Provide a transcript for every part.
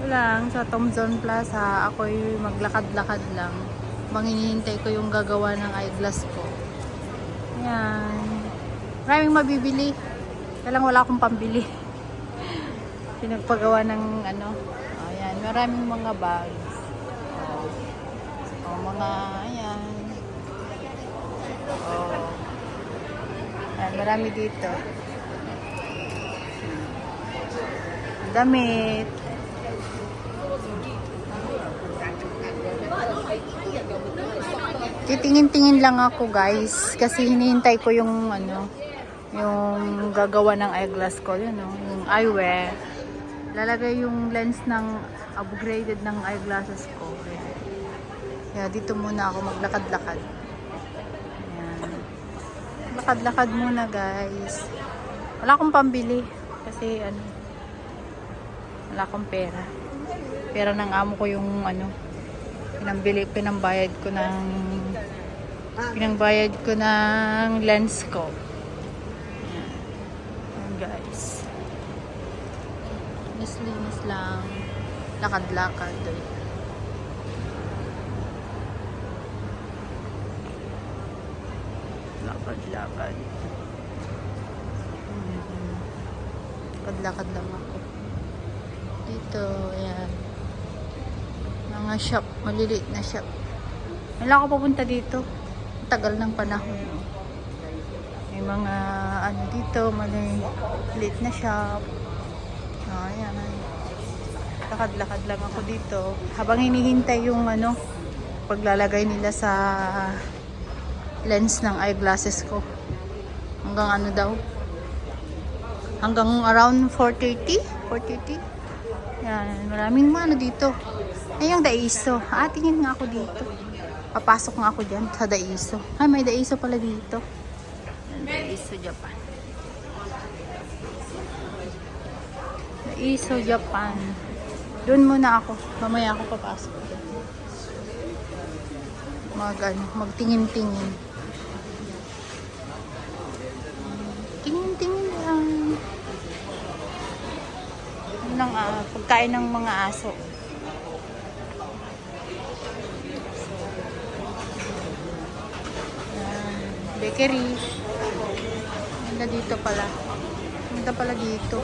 lang sa Thompson Plaza, ako'y maglakad-lakad lang. Hinihintay ko yung gagawa ng eyeglass ko. Ayan. Maraming mabibili. Kaya lang wala akong pambili. Pinagpagawa ng ano. Ayan. Maraming mga bags. Mga, ayan. Ayan, marami dito. Damit. Titingin-tingin lang ako guys kasi hinihintay ko yung ano, yung gagawa ng eyeglass ko, yun no, yung eyewear. Lalagay yung lens ng upgraded ng eyeglasses ko. Kaya dito muna ako maglakad-lakad. Ayan. Lakad-lakad muna guys. Wala akong pambili kasi ano, wala akong pera. Pera ng amo ko yung ano, pinambayad ko ng lens ko. Ayan guys. Linis lang. Lakad-lakad. Lakad-lakad. Lakad-lakad lang ako. Dito, ayan. Mga shop, maliliit na shop. Wala ako pupunta dito. Tagal ng panahon. May mga ano dito, maliliit na shop. Ayan. Lakad-lakad lang ako dito. Habang hinihintay yung ano, paglalagay nila sa lens ng eyeglasses ko. Hanggang ano daw? Hanggang around 4:30? 4:30? Yan, maraming mga ano dito. Ay, yung Daiso. Tingin nga ako dito. Papasok nga ako dyan sa Daiso. Ay, may Daiso pala dito. Daiso, Japan. Daiso, Japan. Doon muna ako. Mamaya ako papasok. Magtingin-tingin. Tingin-tingin lang. Ng pagkain ng mga aso. Bakery. Ganda dito pala. Ganda pala dito.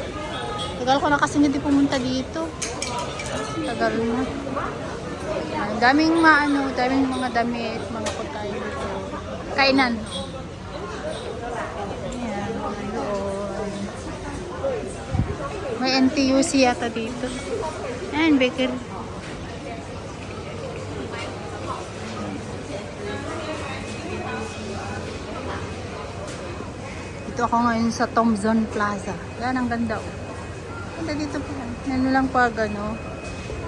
Tagal ko na kasi hindi pumunta dito. Tagal na. Daming mga damit, mga pagkain dito. Kainan. Ayan, doon. May NTUC yata dito. Ayan, bakery. Dito ako ngayon sa Thompson Plaza. Yan, ang ganda. Ganda dito pa. Ano lang pag ano.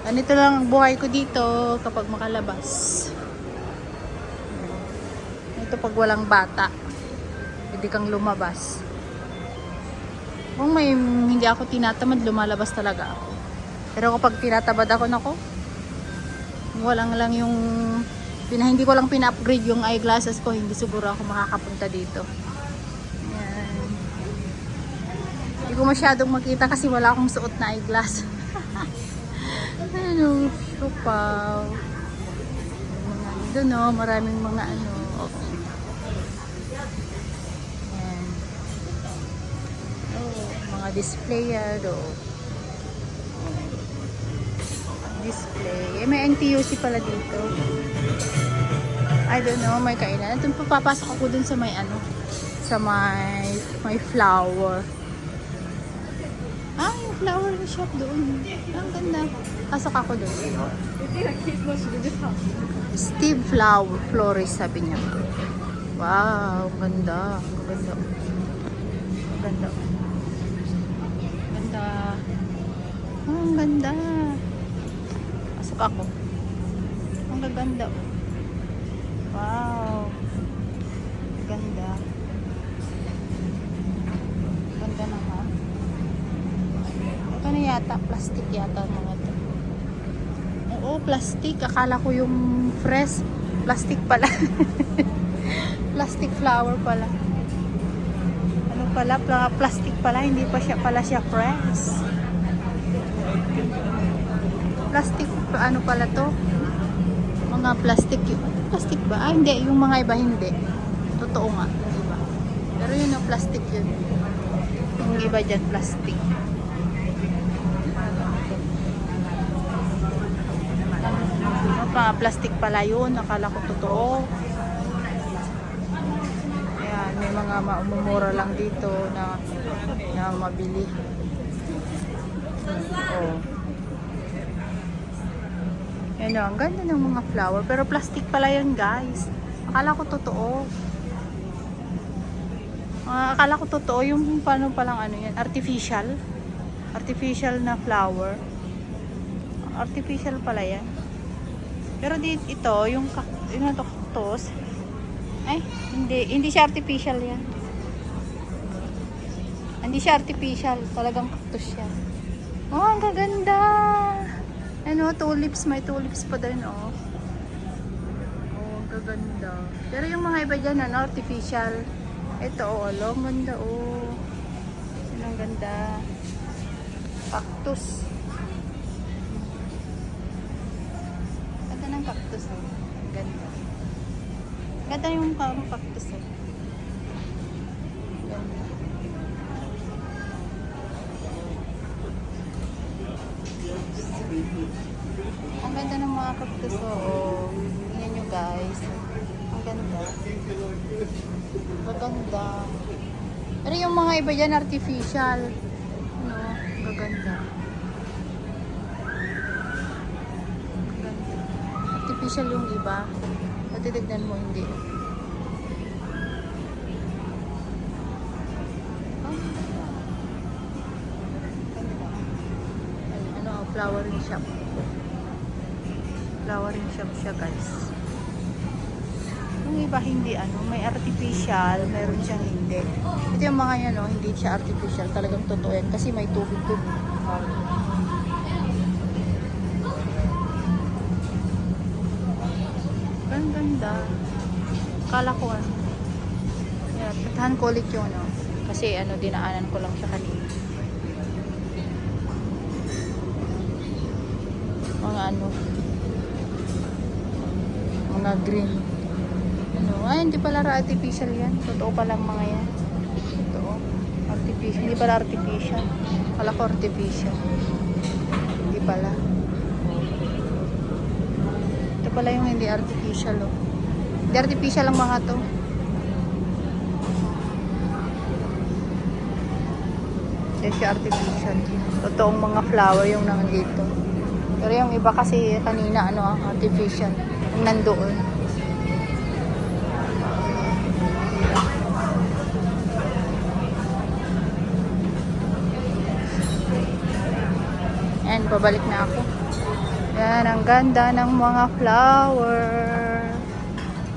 Ganito lang ang buhay ko dito kapag makalabas. Ito pag walang bata. Pwede kang lumabas. Kung hindi ako tinatamad, lumalabas talaga ako. Pero kapag tinatamad ako, nako, walang lang yung hindi ko lang pina-upgrade yung eyeglasses ko, hindi siguro ako makakapunta dito. Ayan. Hindi ko masyadong makita kasi wala akong suot na eyeglass. Ano, supaw. Doon o, maraming mga ano. Ayan. Mga display yan o. Display. May NTUC pala dito. I don't know, may kainan. Ito papapasok ako dun sa may ano, sa may flower. Yung flower shop doon. Ang ganda. Pasok ako doon. Steve Flower Florist, sabi niya. Wow, ganda. Ganda. Ganda. Ganda. Ang ganda. Pasok ako. Ang gaganda. Wow. Ganda. Ganda naman. Ito na yata. Plastic yata mga ito. Oo, plastic. Akala ko yung fresh. Plastic pala. Plastic flower pala. Ano pala? Plastic pala. Hindi pa siya pala siya fresh. Plastic, ano pala to? Mga plastic yun. Plastic ba? Ah, hindi. Yung mga iba hindi. Totoo nga. Yung iba. Pero yun yung plastic yun. Yung iba dyan, plastic. Mga plastic pala yun. Nakala ko totoo. Ayan, may mga mumura lang dito na mabili. Oh. Yan o, ang ganda ng mga flower. Pero plastic pala yun, guys. Akala ko totoo. Akala ko totoo yung paano palang ano yan. Artificial. Artificial na flower. Artificial pala yan. Pero ito, yung cactus. Ay, hindi siya artificial yan. Hindi siya artificial. Talagang cactus siya. Oh, ang gaganda. Ano, tulips. May tulips pa din, oh. Oh, ang gaganda. Pero yung mga iba dyan, ano, artificial. Ito, oh, ang ganda, oh. Ang ganda. Cactus. Ganda ng cactus, oh. Ang ganda. Ganda yung cactus, oh. Ganda. Ang ganda ng mga cactus, oh. Tingnan nyo, guys. Ang ganda. Maganda. Pero yung mga iba dyan, artificial. Ano, maganda. Artificial yung iba. Natitignan mo, hindi. Ano, flowering shop. Flowering shop siya, guys. Yung iba hindi, ano, may artificial, mayroon siyang hindi. Ito yung mga yan, no, hindi siya artificial. Talagang totoo yan kasi may tubig-tubig. Ang ganda. Kala ko ano. Yan, patahan ko ulit yung ano. Kasi ano, dinaanan ko lang siya kanina. Mga ano. Mga green. Ano, ay hindi pala artificial yan. Totoo pa lang mga yan. Totoo. Artificial. Hindi pala artificial. Kala ko artificial. Hindi pala. Ito pala yung hindi artificial, oh. Hindi artificial ang mga to. Hindi siya artificial. Totoong mga flower yung nandito. Pero yung iba kasi kanina, ano, artificial. Yung nandoon. Ayan, babalik na ako. Yan, ang ganda ng mga flower.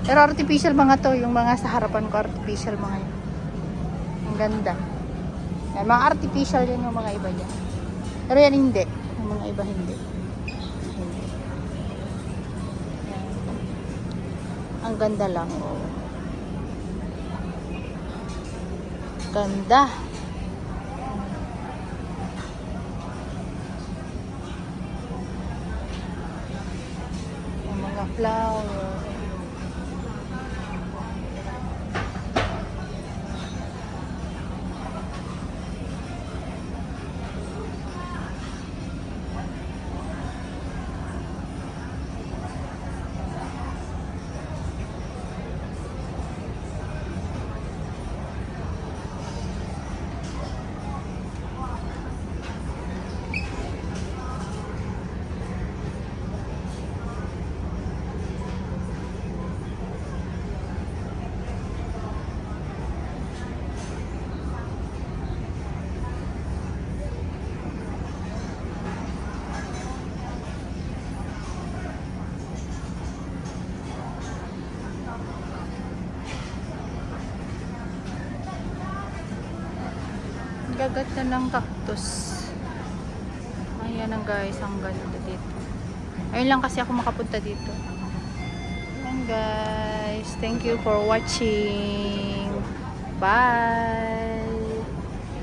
Pero artificial mga to. Yung mga sa harapan ko, artificial mga yun. Ang ganda. Yan, mga artificial yan yung mga iba dyan. Pero yan hindi. Yung mga iba hindi. Hindi. Yan. Ang ganda lang. Oh. Ganda. Flower. Gaganda ng cactus. Ayan ang guys, ang ganda dito. Ayun lang kasi ako makapunta dito. Ayan guys, thank you for watching. Bye!